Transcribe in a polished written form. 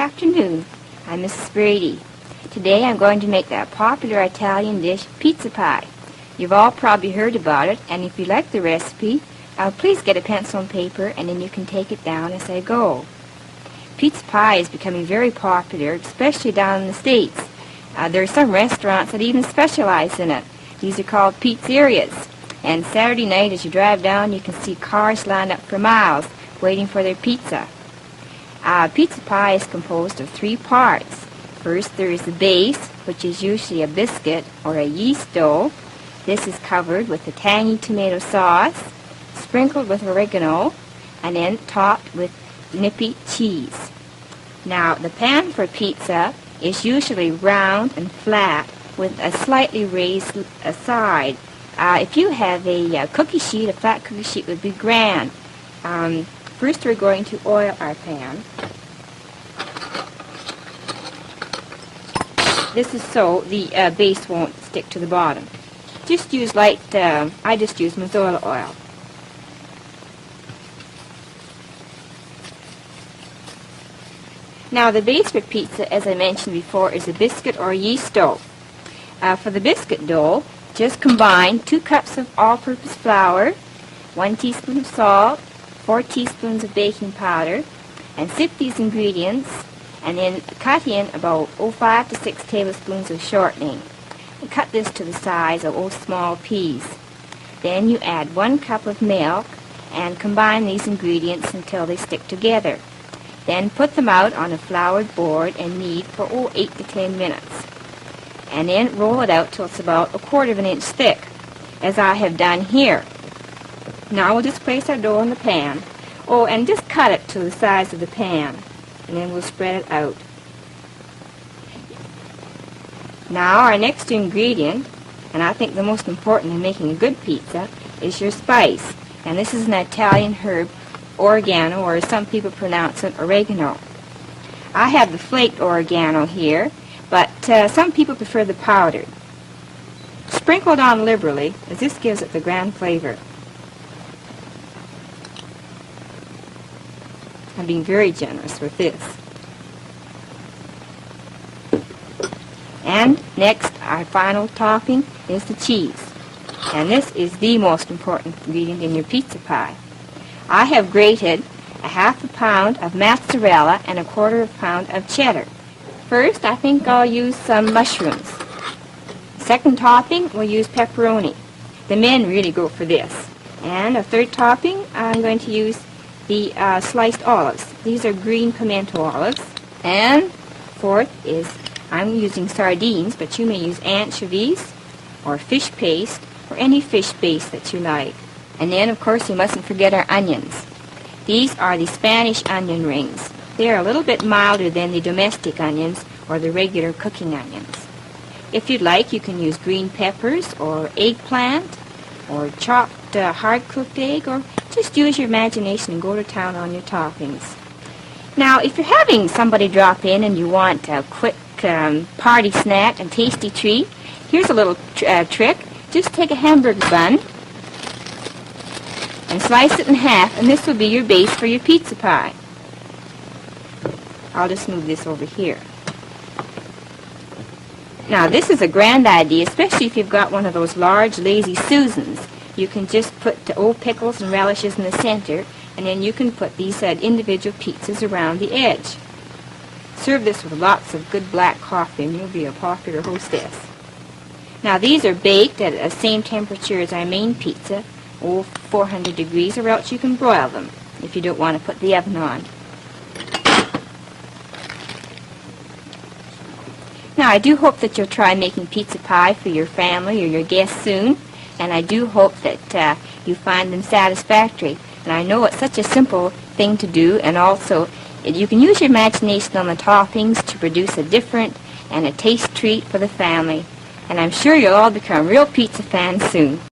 afternoon. I'm Mrs Brady. Today I'm going to make that popular Italian dish, pizza pie. You've all probably heard about it, and if you like the recipe, please get a pencil and paper and then you can take it down as I go. Pizza pie is becoming very popular, especially down in the States. There are some restaurants that even specialize in it. These are called pizzerias. And Saturday night as you drive down, you can see cars lined up for miles waiting for their pizza. Pizza pie is composed of 3 parts. First, there is the base, which is usually a biscuit or a yeast dough. This is covered with a tangy tomato sauce, sprinkled with oregano, and then topped with nippy cheese. Now, the pan for pizza is usually round and flat with a slightly raised side. If you have a cookie sheet, a flat cookie sheet would be grand. First, we're going to oil our pan. This is so the base won't stick to the bottom. Just use light, I just use Mazola oil. Now, the base for pizza, as I mentioned before, is a biscuit or yeast dough. For the biscuit dough, just combine 2 cups of all-purpose flour, 1 teaspoon of salt, 4 teaspoons of baking powder, and sift these ingredients, and then cut in about 5 to 6 tablespoons of shortening. And cut this to the size of small peas. Then you add 1 cup of milk and combine these ingredients until they stick together. Then put them out on a floured board and knead for 8 to 10 minutes. And then roll it out till it's about 1/4 inch thick, as I have done here. Now we'll just place our dough in the pan. And just cut it to the size of the pan, and then we'll spread it out. Now our next ingredient, and I think the most important in making a good pizza, is your spice. And this is an Italian herb, oregano, or as some people pronounce it, oregano. I have the flaked oregano here, but some people prefer the powdered. Sprinkle it on liberally, as this gives it the grand flavor. I'm being very generous with this. And next, our final topping is the cheese. And this is the most important ingredient in your pizza pie. I have grated 1/2 pound of mozzarella and 1/4 pound of cheddar. First, I think I'll use some mushrooms. Second topping, we'll use pepperoni. The men really go for this. And a third topping, I'm going to use the sliced olives. These are green pimento olives. And fourth is, I'm using sardines, but you may use anchovies or fish paste or any fish base that you like. And then, of course, you mustn't forget our onions. These are the Spanish onion rings. They are a little bit milder than the domestic onions or the regular cooking onions. If you'd like, you can use green peppers or eggplant or chopped hard-cooked egg, or just use your imagination and go to town on your toppings. Now, if you're having somebody drop in and you want a quick party snack and tasty treat, here's a little trick. Just take a hamburger bun and slice it in half, and this will be your base for your pizza pie. I'll just move this over here. Now, this is a grand idea, especially if you've got one of those large Lazy Susans. You can just put old pickles and relishes in the center, and then you can put these individual pizzas around the edge. Serve this with lots of good black coffee, and you'll be a popular hostess. Now, these are baked at the same temperature as our main pizza, 400 degrees, or else you can broil them if you don't want to put the oven on. Now, I do hope that you'll try making pizza pie for your family or your guests soon, and I do hope that you find them satisfactory. And I know it's such a simple thing to do, and also you can use your imagination on the toppings to produce a different and a taste treat for the family. And I'm sure you'll all become real pizza fans soon.